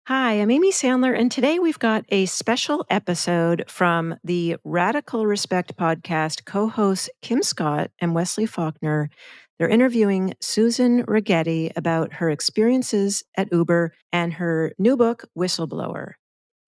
Hi, I'm Amy Sandler, and today we've got a special episode from the Radical Respect podcast co hosts Kim Scott and Wesley Faulkner. They're interviewing Susan Rigetti about her experiences at Uber and her new book, Whistleblower.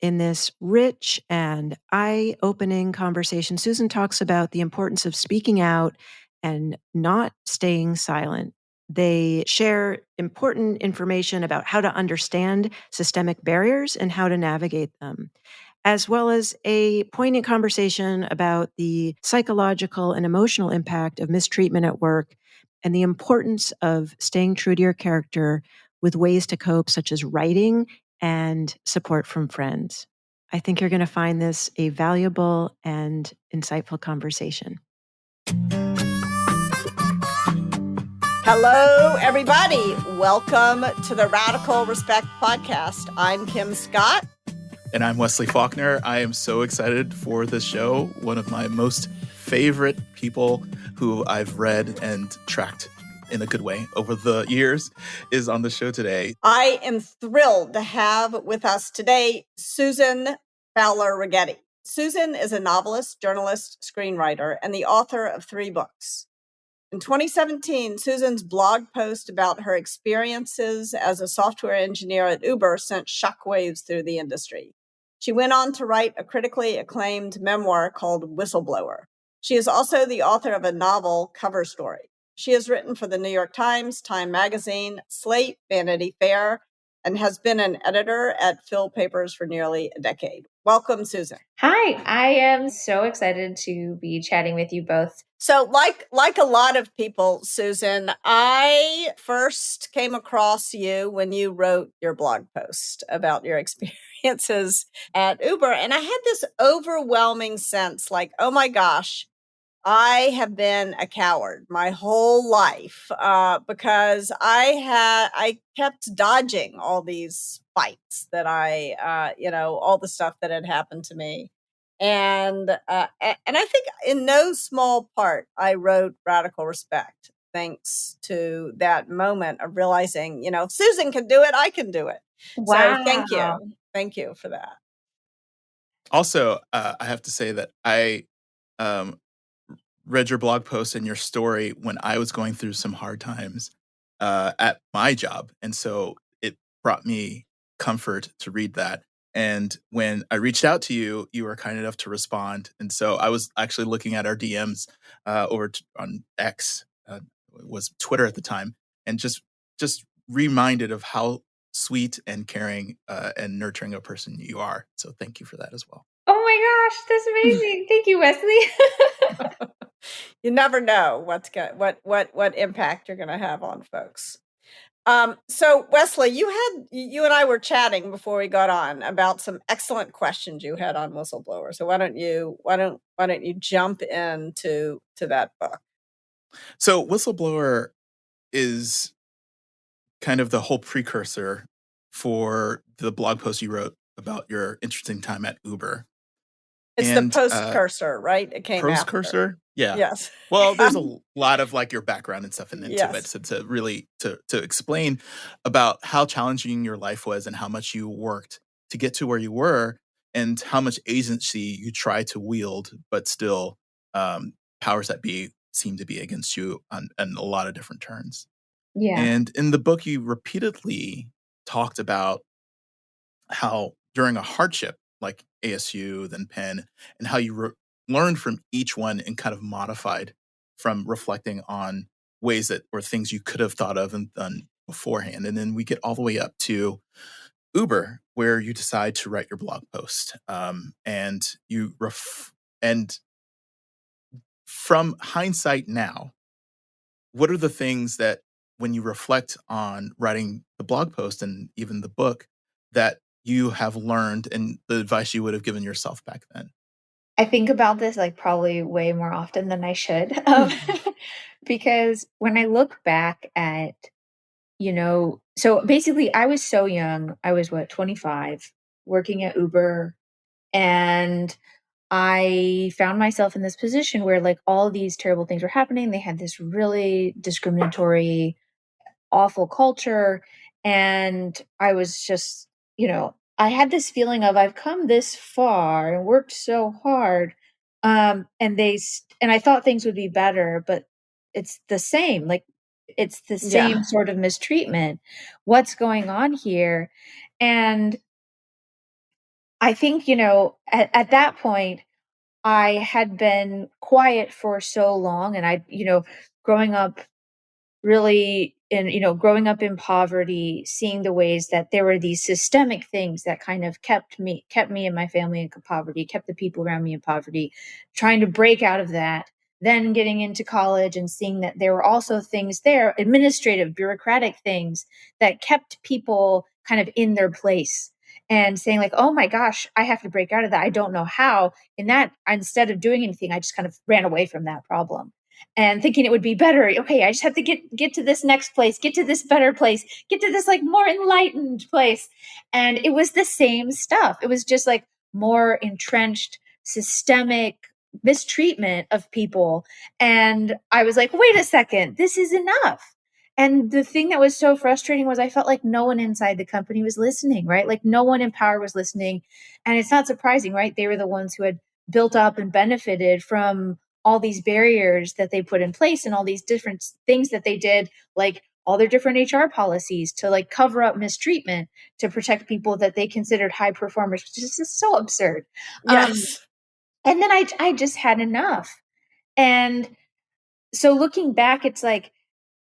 In this rich and eye opening conversation, Susan talks about the importance of speaking out and not staying silent. They share important information about how to understand systemic barriers and how to navigate them, as well as a poignant conversation about the psychological and emotional impact of mistreatment at work and the importance of staying true to your character with ways to cope, such as writing and support from friends. I think you're going to find this a valuable and insightful conversation. Hello, everybody. Welcome to the Radical Respect podcast. I'm Kim Scott. And I'm Wesley Faulkner. I am so excited for this show. One of my most favorite people who I've read and tracked in a good way over the years is on the show today. I am thrilled to have with us today Susan Fowler Rigetti. Susan is a novelist, journalist, screenwriter, and the author of 3 books. In 2017, Susan's blog post about her experiences as a software engineer at Uber sent shockwaves through the industry. She went on to write a critically acclaimed memoir called Whistleblower. She is also the author of a novel, Cover Story. She has written for the New York Times, Time Magazine, Slate, Vanity Fair, and has been an editor at Phil Papers for nearly a decade. Welcome, Susan. Hi, I am so excited to be chatting with you both. So like a lot of people, Susan, I first came across you when you wrote your blog post about your experiences at Uber. And I had this overwhelming sense like, oh my gosh, I have been a coward my whole life because I kept dodging all these fights that all the stuff that had happened to me. And I think in no small part, I wrote Radical Respect, thanks to that moment of realizing, if Susan can do it, I can do it. Wow. So thank you. Thank you for that. Also, I have to say that I read your blog post and your story when I was going through some hard times at my job. And so it brought me comfort to read that. And when I reached out to you, you were kind enough to respond. And so I was actually looking at our DMs on X, was Twitter at the time, and just reminded of how sweet and caring and nurturing a person you are. So thank you for that as well. Oh my gosh, that's amazing. Thank you, Wesley. You never know what impact you're going to have on folks. So Wesley, you and I were chatting before we got on about some excellent questions you had on Whistleblower. So why don't you jump into that book? So Whistleblower is kind of the whole precursor for the blog post you wrote about your interesting time at Uber. It's the post-cursor, right? It came after. Post-cursor? Yeah. Yes. Well, there's a lot of like your background and stuff into Yes. it. So to really to explain about how challenging your life was and how much you worked to get to where you were and how much agency you try to wield, but still powers that be seem to be against you on a lot of different turns. Yeah. And in the book, you repeatedly talked about how during a hardship like ASU, then Penn, and how you learned from each one and kind of modified from reflecting on ways that were things you could have thought of and done beforehand. And then we get all the way up to Uber, where you decide to write your blog post. And you and from hindsight now, what are the things that when you reflect on writing the blog post and even the book that you have learned and the advice you would have given yourself back then? I think about this like probably way more often than I should. Because when I look back at, so basically I was so young. I was 25, working at Uber, and I found myself in this position where like all these terrible things were happening. They had this really discriminatory, awful culture. And I was just I had this feeling of I've come this far and worked so hard, and I thought things would be better, but it's the same. Like it's the Yeah. same sort of mistreatment. What's going on here? And I think, at that point, I had been quiet for so long, and growing up growing up in poverty, seeing the ways that there were these systemic things that kind of kept me and my family in poverty, kept the people around me in poverty, trying to break out of that, then getting into college and seeing that there were also things there, administrative, bureaucratic things that kept people kind of in their place, and saying like, oh my gosh, I have to break out of that, I don't know how. And that, instead of doing anything, I just kind of ran away from that problem and thinking it would be better. Okay, I just have to get to this next place, get to this better place, get to this like more enlightened place. And it was the same stuff. It was just like more entrenched, systemic mistreatment of people. And I was like, wait a second, this is enough. And the thing that was so frustrating was I felt like no one inside the company was listening, right? Like no one in power was listening. And it's not surprising, right? They were the ones who had built up and benefited from all these barriers that they put in place and all these different things that they did, like all their different HR policies to like cover up mistreatment to protect people that they considered high performers, which is just so absurd. Yes. And then I just had enough. And so looking back, it's like,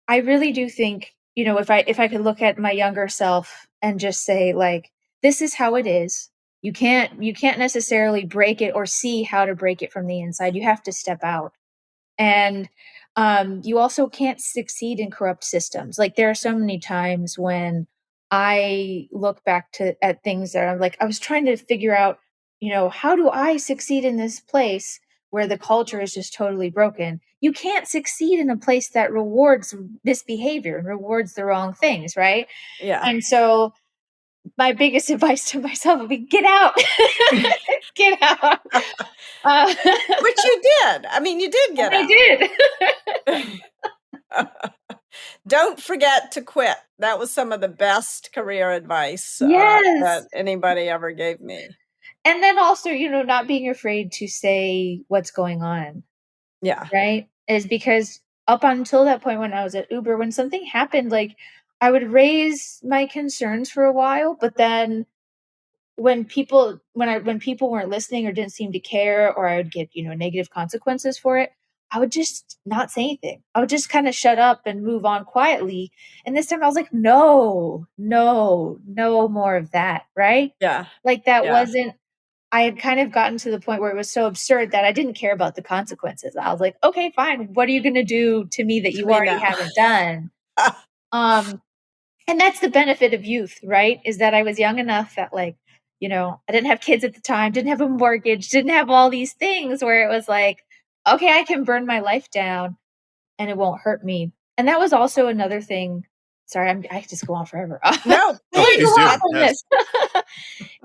I really do think, if I could look at my younger self and just say like, this is how it is. You can't necessarily break it or see how to break it from the inside. You have to step out. And you also can't succeed in corrupt systems. Like there are so many times when I look back at things that I'm like, I was trying to figure out, how do I succeed in this place where the culture is just totally broken? You can't succeed in a place that rewards misbehavior and rewards the wrong things, right? Yeah. And so my biggest advice to myself would be get out. Get out. Uh, Which you did. I mean, you did get I out. did. Don't forget to quit. That was some of the best career advice that Yes. anybody ever gave me. And then also, not being afraid to say what's going on, Yeah. right? Is because up until that point when I was at Uber, when something happened, like I would raise my concerns for a while, but then when people weren't listening or didn't seem to care, or I would get, negative consequences for it, I would just not say anything. I would just kind of shut up and move on quietly. And this time I was like, no, no, no more of that, right? Yeah. Like that Yeah. wasn't I had kind of gotten to the point where it was so absurd that I didn't care about the consequences. I was like, okay, fine. What are you going to do to me that To you me already now. haven't done? And that's the benefit of youth, right? Is that I was young enough that like, I didn't have kids at the time, didn't have a mortgage, didn't have all these things where it was like, okay, I can burn my life down and it won't hurt me. And that was also another thing. Sorry, I could just go on forever. No, Oh, Really go please please. do. on I, from Yes. this.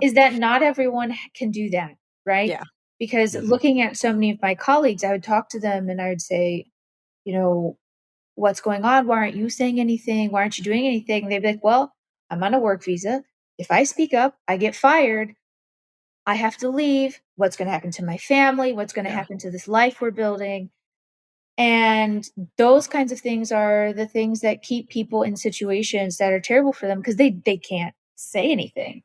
Is that not everyone can do that, right? yeah. Because Mhm. looking at so many of my colleagues, I would talk to them and I would say, you know, what's going on? Why aren't you saying anything? Why aren't you doing anything? They'd be like, well, I'm on a work visa. If I speak up, I get fired. I have to leave. What's going to happen to my family? What's going to Yeah. happen to this life we're building? And those kinds of things are the things that keep people in situations that are terrible for them because they can't say anything.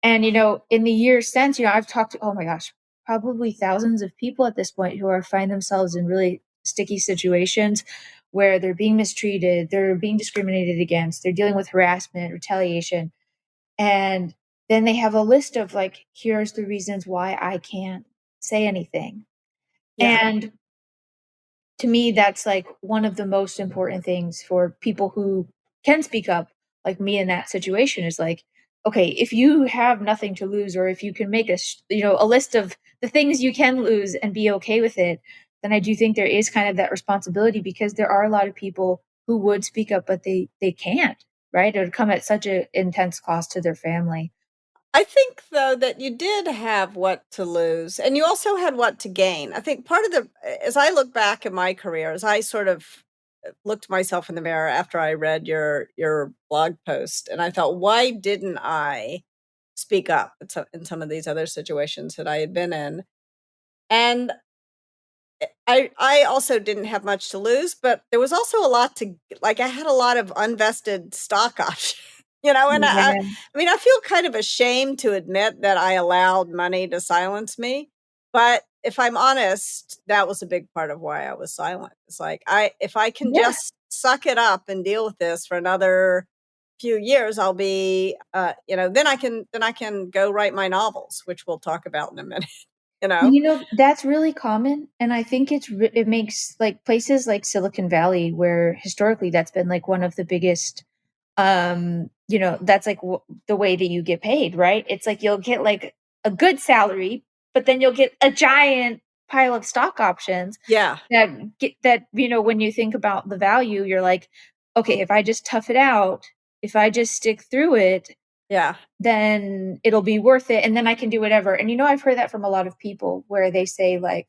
And, in the years since, I've talked to, oh my gosh, probably thousands of people at this point who find themselves in really sticky situations where they're being mistreated, they're being discriminated against, they're dealing with harassment, retaliation. And then they have a list of like, here's the reasons why I can't say anything. Yeah. And to me, that's like one of the most important things for people who can speak up, like me in that situation, is like, okay, if you have nothing to lose, or if you can make a list of the things you can lose and be okay with it, then I do think there is kind of that responsibility, because there are a lot of people who would speak up, but they can't, right? It would come at such an intense cost to their family. I think, though, that you did have what to lose, and you also had what to gain. I think part of as I look back at my career, as I sort of looked myself in the mirror after I read your blog post, and I thought, why didn't I speak up in some of these other situations that I had been in. And I also didn't have much to lose, but there was also a lot to like. I had a lot of unvested stock options, and Yeah. I mean, I feel kind of ashamed to admit that I allowed money to silence me. But if I'm honest, that was a big part of why I was silent. It's like if I can Yeah. just suck it up and deal with this for another few years, I'll be, then I can go write my novels, which we'll talk about in a minute. You know, That's really common, and I think it makes, like, places like Silicon Valley, where historically that's been, like, one of the biggest, that's, like, the way that you get paid, right? It's like you'll get, like, a good salary, but then you'll get a giant pile of stock options yeah, when you think about the value, you're like, "Okay, if I just tough it out, if I just stick through it, yeah. then it'll be worth it, and then I can do whatever." And, I've heard that from a lot of people where they say, like,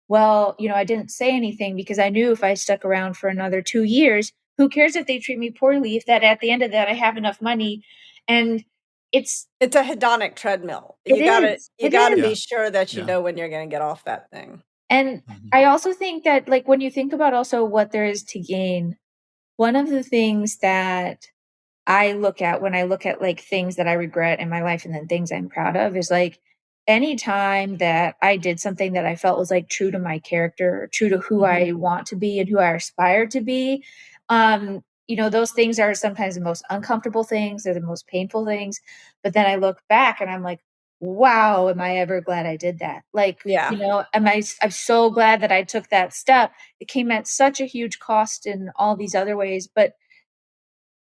"Well, I didn't say anything because I knew if I stuck around for another 2 years, who cares if they treat me poorly, if that at the end of that I have enough money." And it's It's a hedonic treadmill. it You it gotta is. be Yeah. sure that you Yeah. know when you're gonna get off that thing. And Mhm. I also think that, like, when you think about also what there is to gain, one of the things that I look at when I look at, like, things that I regret in my life and then things I'm proud of is, like, anytime that I did something that I felt was, like, true to my character, or true to who Mhm. I want to be and who I aspire to be, those things are sometimes the most uncomfortable things, they're the most painful things, but then I look back and I'm like, "Wow, am I ever glad I did that?" Like, Yeah. I'm so glad that I took that step. It came at such a huge cost in all these other ways, but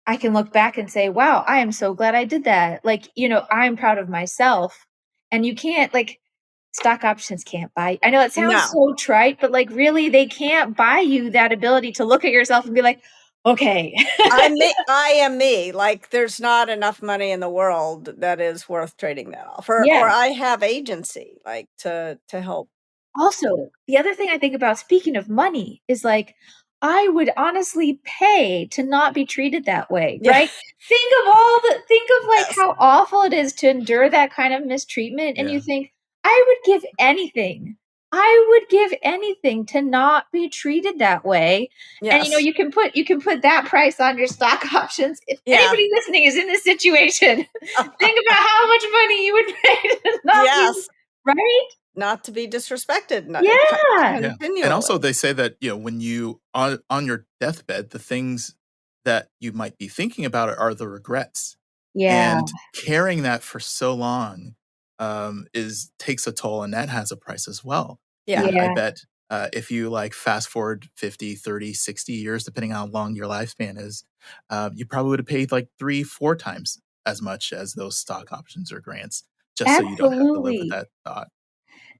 I can look back and say, "Wow, I am so glad I did that." Like, I'm proud of myself, and you can't, like, stock options can't buy. I know it sounds No. so trite, but, like, really, they can't buy you that ability to look at yourself and be like, "Okay." I am me. Like, there's not enough money in the world that is worth trading that off. Yeah. Or I have agency, like, to help. Also, the other thing I think about, speaking of money, is, like, I would honestly pay to not be treated that way, Yeah. right? Think of, like, Yes. how awful it is to endure that kind of mistreatment, and you Yeah. think, I would give anything to not be treated that way." And, Yes. you can put that price on your stock options. If Yeah. anybody listening is in this situation, think about how much money you would pay to not be, Yes. right? Not to be disrespected, Yeah. Yeah. And continually. also they say that, when you on your deathbed, the things that you might be thinking about are the regrets. Yeah. And carrying that for so long, is takes a toll, and that has a price as well. Yeah. And I Yeah. bet, if you, like, fast forward 50, 30, 60 years, depending on how long your lifespan is, you probably would have paid, like, 3, 4 times as much as those stock options or grants, just so you don't have to live with Absolutely. that thought.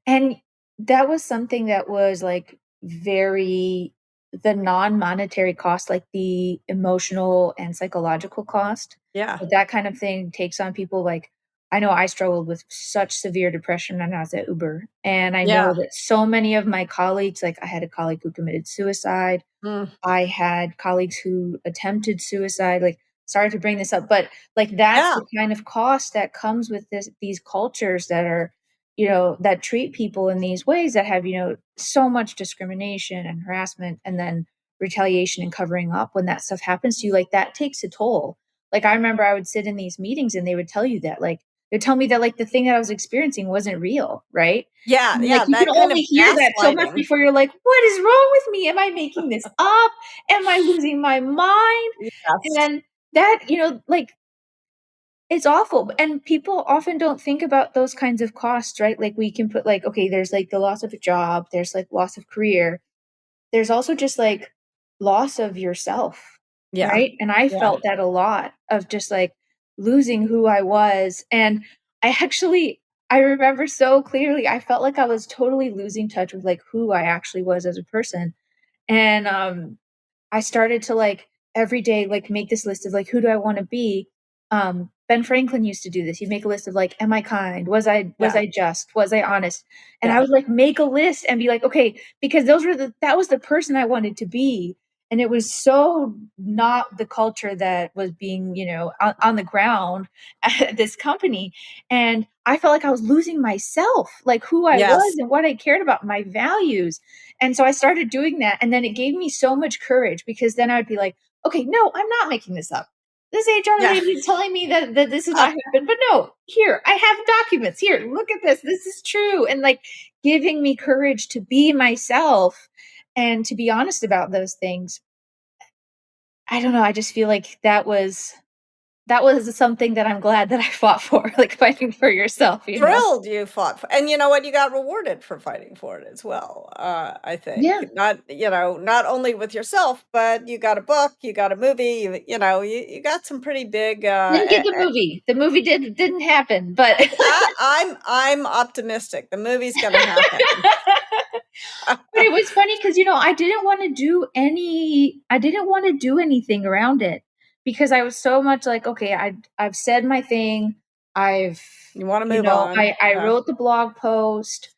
And that was something that was, like, very the non-monetary cost, like, the emotional and psychological cost Yeah. that kind of thing takes on people. Like, I know I struggled with such severe depression when I was at Uber, and I Yeah. know that so many of my colleagues, like, I had a colleague who committed suicide. Mm. I had colleagues who attempted suicide. Like, sorry to bring this up, but, like, that's Yeah. the kind of cost that comes with these cultures that are, that treat people in these ways, that have, so much discrimination and harassment, and then retaliation and covering up when that stuff happens to you. Like, that takes a toll. Like, I remember I would sit in these meetings and they would tell you that, like, they'd tell me that, like, the thing that I was experiencing wasn't real, right? Yeah. And, like, Yeah. you can That kind only of hear that so much gaslighting. before you're like, "What is wrong with me? Am I making this up? Am I losing my mind?" And Yes. then that, like, it's awful, and people often don't think about those kinds of costs, right? Like, we can put, like, okay, there's, like, the loss of a job, there's, like, loss of career. There's also just, like, loss of yourself, Yeah. right? And I Yeah. felt that a lot, of just, like, losing who I was. And I remember so clearly, I felt like I was totally losing touch with, like, who I actually was as a person. And, I started to, like, every day, like, make this list of, like, who do I wanna be? Ben Franklin used to do this. He'd make a list of, like, "Am I kind? Was Yeah. I just? Was I honest?" And I Yeah. would, like, make a list and be like, "Okay," because that was the person I wanted to be. And it was so not the culture that was being, on the ground at this company. And I felt like I was losing myself, like who I was Yes. and what I cared about, my values. And so I started doing that. And then it gave me so much courage, because then I'd be like, okay, no, I'm not making this up. This HR Yeah. lady is telling me that this is not happened, but no, here, I have documents. Here, look at this. This is true. And like giving me courage to be myself and to be honest about those things. I don't know, I just feel like that was something that I'm glad that I fought for, like fighting for yourself, Thrilled you fought for, and you know what? You got rewarded for fighting for it as well. I think Yeah. not only with yourself, but you got a book, you got a movie, you got some pretty big. Didn't get the movie. The movie didn't happen, but I'm optimistic. The movie's gonna happen. But it was funny because I didn't wanna do anything around it, because I was so much like, "Okay, I've said my thing. I've" You want to move on? I wrote the blog post.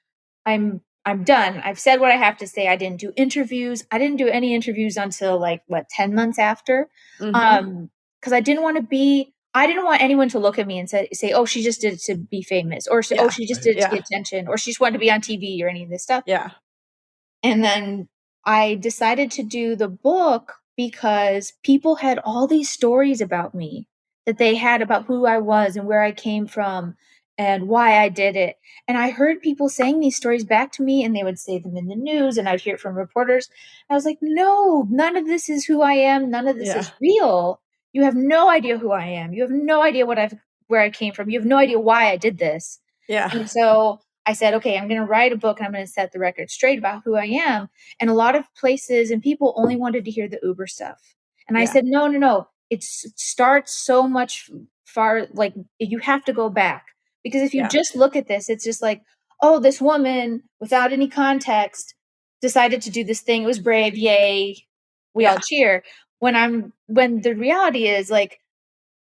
I'm done. I've said what I have to say. I didn't do interviews. I didn't do any interviews until, like, what, 10 months after? Mhm. Because I didn't want anyone to look at me and say, "Oh, she just did it to be famous," or, "Oh, Yeah, she just right. did it to Yeah. get attention," or, "She just wanted to be on TV," or any of this stuff. Yeah. And then I decided to do the book because people had all these stories about me that they had about who I was and where I came from and why I did it. And I heard people saying these stories back to me, and they would say them in the news, and I'd hear it from reporters. I was like, no, none of this is who I am. None of this Yeah. is real. You have no idea who I am. You have no idea where I came from. You have no idea why I did this. Yeah. And so I said, okay, I'm going to write a book and I'm going to set the record straight about who I am. And a lot of places and people only wanted to hear the Uber stuff. And I Yeah. said, no, no, no. It starts so much far, like you have to go back. Because if you Yeah. just look at this, it's just like, oh, this woman without any context decided to do this thing. It was brave. Yay. We all Yeah. cheer. When the reality is, like,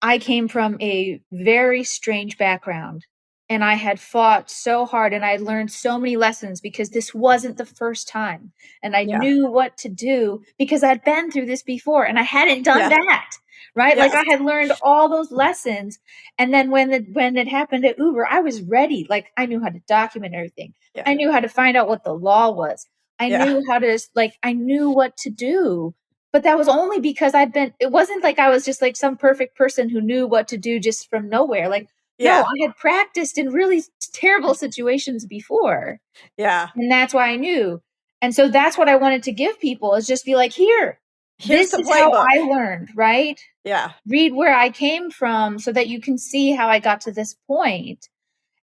I came from a very strange background, and I had fought so hard and I had learned so many lessons because this wasn't the first time. And I Yeah. knew what to do because I'd been through this before and I hadn't done Yeah. that. Right? Like Yes. I had learned all those lessons. And then when it happened at Uber, I was ready. Like I knew how to document everything. Yeah. I knew how to find out what the law was. I Yeah. knew how to I knew what to do. But that was only because it wasn't like I was just like some perfect person who knew what to do just from nowhere. Like, no, Yeah. I had practiced in really terrible situations before. Yeah. And that's why I knew. And so that's what I wanted to give people, is just be like, here, Here's this the is how playbook. I learned, right? Yeah. Read where I came from so that you can see how I got to this point.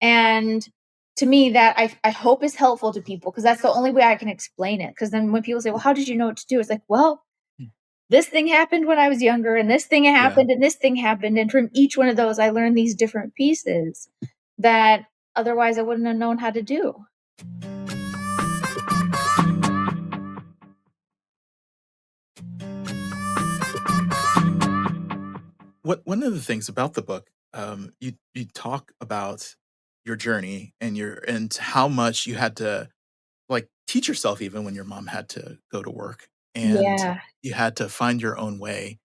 And to me, that I hope is helpful to people, because that's the only way I can explain it. Because then when people say, well, how did you know what to do? It's like, well, this thing happened when I was younger, and this thing happened, and this thing happened. And from each one of those, I learned these different pieces that otherwise I wouldn't have known how to do. One of the things about the book, you talk about your journey and how much you had to like teach yourself even when your mom had to go to work and Yeah. you had to find your own way.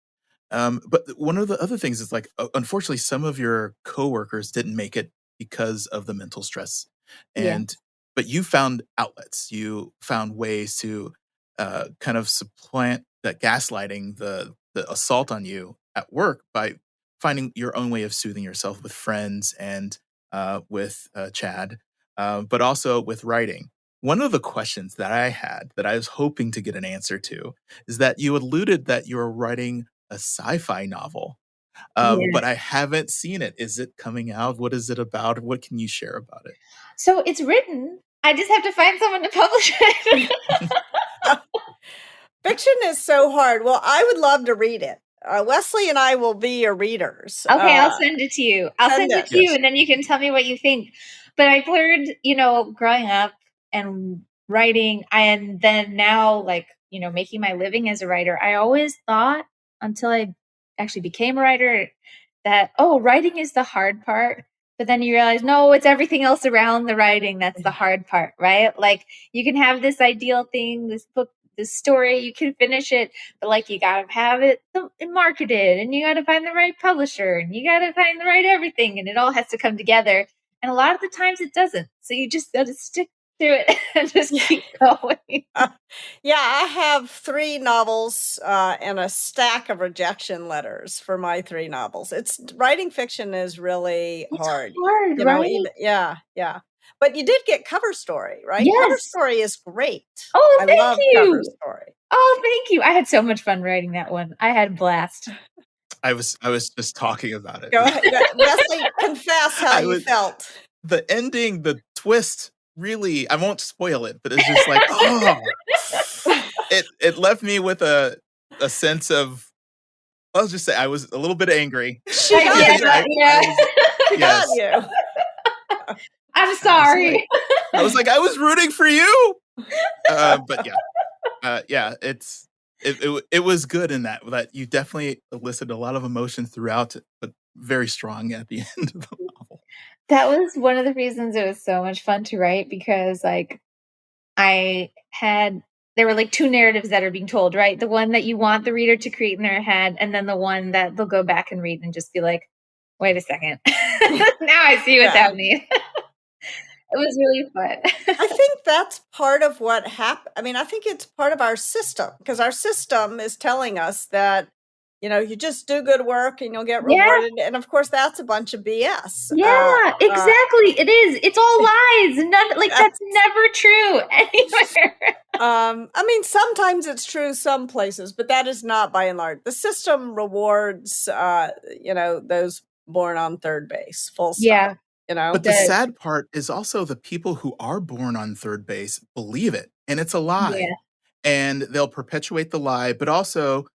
But one of the other things is like, unfortunately, some of your coworkers didn't make it because of the mental stress, Yeah. and but you found outlets. You found ways to kind of supplant that gaslighting, the assault on you at work by finding your own way of soothing yourself with friends and with Chad, but also with writing. One of the questions that I had that I was hoping to get an answer to is that you alluded that you were writing a sci-fi novel, but I Yes. haven't seen it. Is it coming out? What is it about? What can you share about it? So it's written. I just have to find someone to publish it. Fiction is so hard. Well, I would love to read it. Wesley and I will be your readers. Okay, I'll send it to you. I'll Send send it it. to you, Yes. and then you can tell me what you think. But I've learned, growing up and writing, and then now, like, making my living as a writer, I always thought, until I actually became a writer, that, oh, writing is the hard part. But then you realize, no, it's everything else around the writing that's the hard part, right? Like, you can have this ideal thing, this book, this story, you can finish it, but like you gotta have it marketed, and you gotta find the right publisher, and you gotta find the right everything, and it all has to come together. And a lot of the times it doesn't. So you just gotta stick to it and just keep going. Yeah, I have 3 novels, and a stack of rejection letters for my 3 novels. It's writing fiction is really It's hard, hard, you know, right? even yeah. But you did get Cover Story, right? Cover Yes. Story is great. Oh, I thank love Cover you. Story. Oh, thank you. I had so much fun writing that one. I had a blast. I was just talking about it. Go ahead, Wesley, confess how I you would felt. the ending, the twist really, I won't spoil it, but it's just like, oh, it left me with a sense of, I'll just say I was a little bit angry. She got Yeah, you. yeah. She got Yes. you. I'm sorry. I was like, I was rooting for you. But yeah, it was good in that you definitely elicited a lot of emotion throughout, but very strong at the end of the novel. That was one of the reasons it was so much fun to write, because like there were like 2 narratives that are being told, right? The one that you want the reader to create in their head, and then the one that they'll go back and read and just be like, wait a second. Now I see what's happening. It was really fun. I think that's part of what happened. I mean, I think it's part of our system, because our system is telling us that, you know, you just do good work and you'll get Yeah. rewarded. And of course, that's a bunch of BS. Yeah, exactly. It is. It's all lies. That's never true anywhere. I mean, sometimes it's true some places, but that is not by and large. The system rewards, you know, those born on third base, full stop. Yeah. You know? But the sad part is also the people who are born on third base believe it, and it's a lie. Yeah. And they'll perpetuate the lie, but also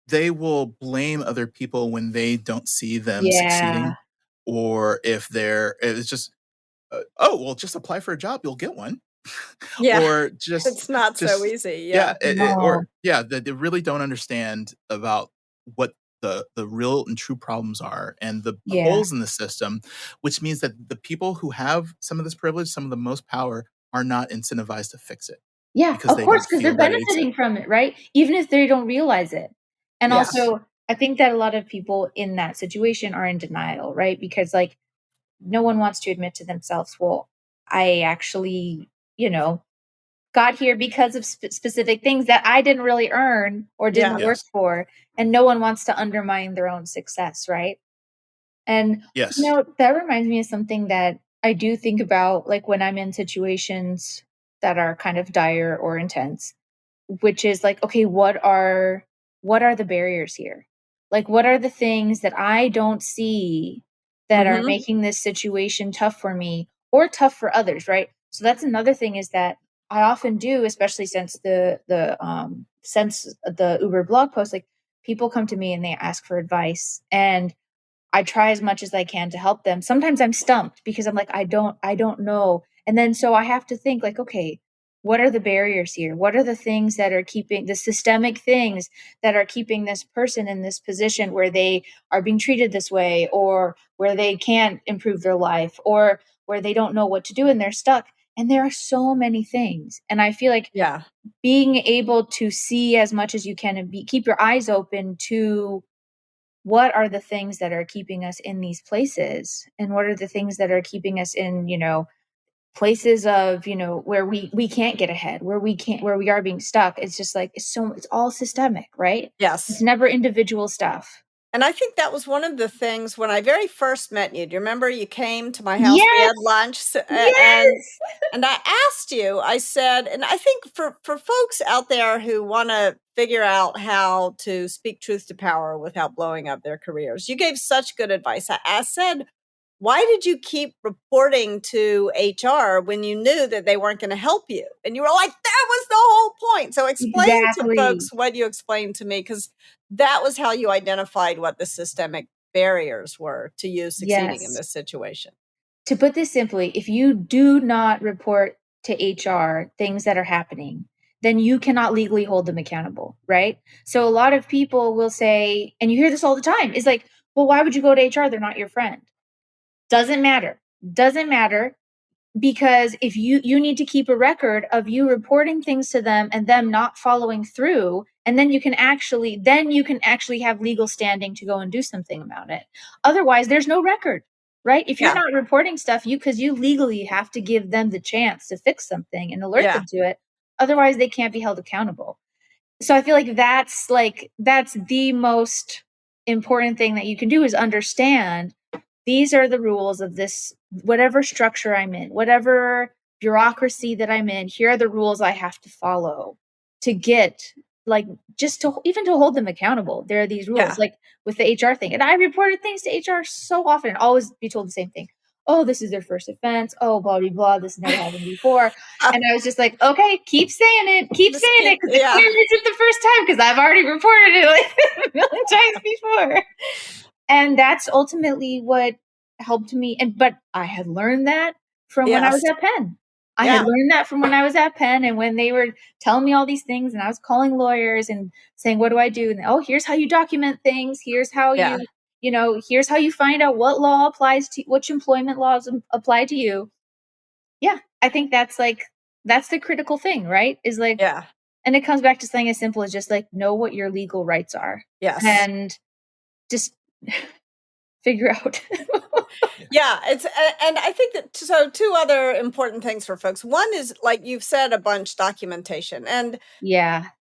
they will blame other people when they don't see them succeeding, or if it's just, oh, well, just apply for a job, you'll get one. Yeah. Or just It's not so easy. Yeah. They really don't understand about what the real and true problems are, and the holes in the system, which means that the people who have some of this privilege, some of the most power, are not incentivized to fix it. Yeah, Because of they course, don't because feel they're that it benefiting exists. from it, right? Even if they don't realize it. And Yes. also, I think that a lot of people in that situation are in denial, right? Because like no one wants to admit to themselves, well, I actually, got here because of specific things that I didn't really earn or didn't work for. And no one wants to undermine their own success, right? And that reminds me of something that I do think about, like when I'm in situations that are kind of dire or intense, which is like, okay, what are the barriers here? Like, what are the things that I don't see that are making this situation tough for me or tough for others, right? So that's another thing, is that I often do, especially since the Uber blog post, like people come to me and they ask for advice, and I try as much as I can to help them. Sometimes I'm stumped because I'm like, I don't know. And then so I have to think like, okay, what are the barriers here? What are the things that are keeping the systemic things that are keeping this person in this position where they are being treated this way, or where they can't improve their life, or where they don't know what to do and they're stuck? And there are so many things. And I feel like being able to see as much as you can and keep your eyes open to what are the things that are keeping us in these places, and what are the things that are keeping us in, places of, where we can't get ahead, where we are being stuck. It's just like, it's all systemic, right? Yes. It's never individual stuff. And I think that was one of the things when I very first met you. Do you remember you came to my house? We had lunch. And I asked you, I said, and I think for folks out there who want to figure out how to speak truth to power without blowing up their careers, you gave such good advice. I said, why did you keep reporting to HR when you knew that they weren't going to help you? And you were like, that was the whole point. So explain to folks what you explained to me, because that was how you identified what the systemic barriers were to you succeeding in this situation. To put this simply, if you do not report to HR things that are happening, then you cannot legally hold them accountable, right? So a lot of people will say, and you hear this all the time, is like, well, why would you go to HR? They're not your friend. Doesn't matter. because if you need to keep a record of you reporting things to them and them not following through, and then you can actually have legal standing to go and do something about it. Otherwise, there's no record, right? If you're Yeah. not reporting stuff, because you legally have to give them the chance to fix something and alert Yeah. them to it. Otherwise, they can't be held accountable. So I feel like that's the most important thing that you can do, is understand these are the rules of this, whatever structure I'm in, whatever bureaucracy that I'm in. Here are the rules I have to follow to get, like, just to even to hold them accountable. There are these rules, Yeah. like with the HR thing. And I reported things to HR so often, always be told the same thing. Oh, this is their first offense. Oh, blah, blah, blah. This never happened before. And I was just like, okay, keep saying it. Keep Just saying it. Because it clearly isn't the first time, because I've already reported it like a million times before. And that's ultimately what helped me. But I had learned that from when I was at Penn. I had learned that from when I was at Penn, and when they were telling me all these things, and I was calling lawyers and saying, what do I do? And, oh, here's how you document things. Here's how here's how you find out what law applies to, which employment laws apply to you. Yeah, I think that's the critical thing, right? Is like, and it comes back to something as simple as just like, know what your legal rights are. Yes. And just figure out. Yeah, and I think that, so two other important things for folks. One is, like you've said a bunch, documentation. And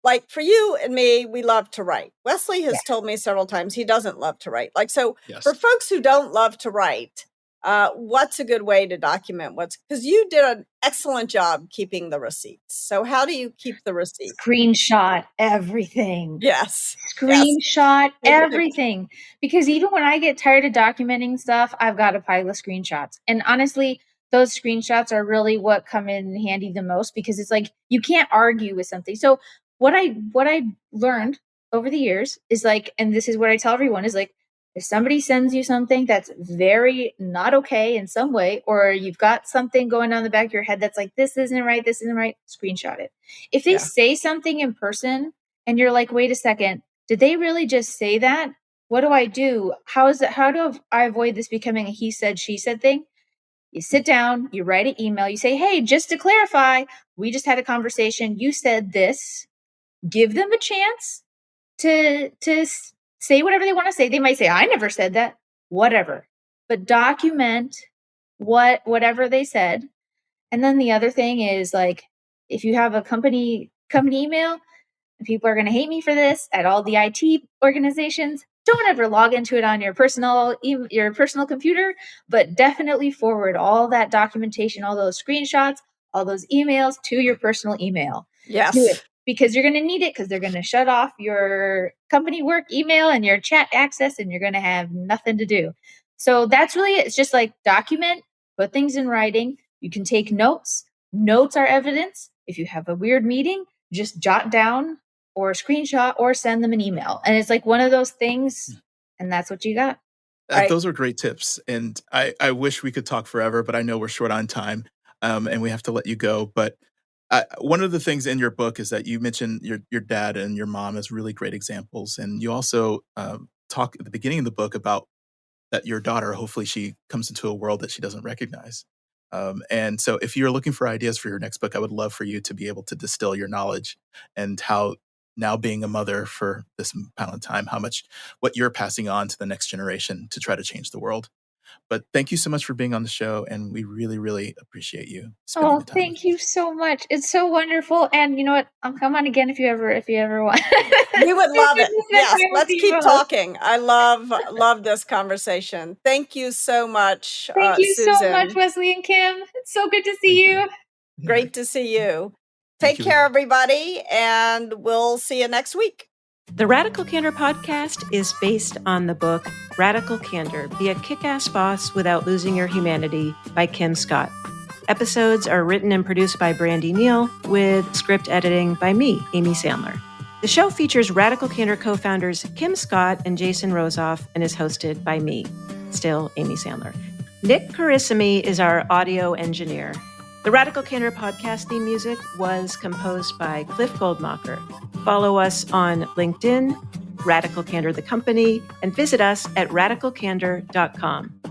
like for you and me, we love to write. Wesley has told me several times he doesn't love to write. Like, so for folks who don't love to write, what's a good way to document because you did an excellent job keeping the receipts. So how do you keep the receipts? Screenshot everything. Yes. Screenshot everything. Because even when I get tired of documenting stuff, I've got a pile of screenshots. And honestly, those screenshots are really what come in handy the most, because it's like, you can't argue with something. So what I learned over the years is like, and this is what I tell everyone, is like, if somebody sends you something that's very not okay in some way, or you've got something going on in the back of your head that's like, this isn't right, screenshot it. If they say something in person and you're like, wait a second, did they really just say that? What do I do? How do I avoid this becoming a he said, she said thing? You sit down, you write an email, you say, hey, just to clarify, we just had a conversation. You said this. Give them a chance to say whatever they want to say. They might say, I never said that, whatever. But document whatever they said. And then the other thing is, like, if you have a company email, people are going to hate me for this at all the IT organizations, don't ever log into it on your personal computer, but definitely forward all that documentation, all those screenshots, all those emails to your personal email. Yes. Do it, because you're going to need it, because they're going to shut off your company work email and your chat access, and you're going to have nothing to do. So that's really it. It's just like, document, put things in writing. You can take notes. Notes are evidence. If you have a weird meeting, just jot down or screenshot or send them an email. And it's like one of those things, and that's what you got. Right. Those are great tips. And I wish we could talk forever, but I know we're short on time, and we have to let you go. But one of the things in your book is that you mentioned your dad and your mom as really great examples. And you also talk at the beginning of the book about that your daughter, hopefully she comes into a world that she doesn't recognize. And so if you're looking for ideas for your next book, I would love for you to be able to distill your knowledge and how, now being a mother for this amount of time, what you're passing on to the next generation to try to change the world. But thank you so much for being on the show, and we really, really appreciate you spending the time. Thank you so much. It's so wonderful. And you know what? I'll come on again if you ever want. We would love it. Yes, let's keep talking. I love this conversation. Thank you so much, Thank you Susan. so much, Wesley and Kim. It's so good to see you. Great to see you. Take care, everybody, and we'll see you next week. The Radical Candor podcast is based on the book Radical Candor, Be a Kick-Ass Boss Without Losing Your Humanity by Kim Scott. Episodes are written and produced by Brandy Neal, with script editing by me, Amy Sandler. The show features Radical Candor co-founders Kim Scott and Jason Rosoff and is hosted by me, still Amy Sandler. Nick Carissimi is our audio engineer. The Radical Candor podcast theme music was composed by Cliff Goldmacher. Follow us on LinkedIn, Radical Candor the Company, and visit us at radicalcandor.com.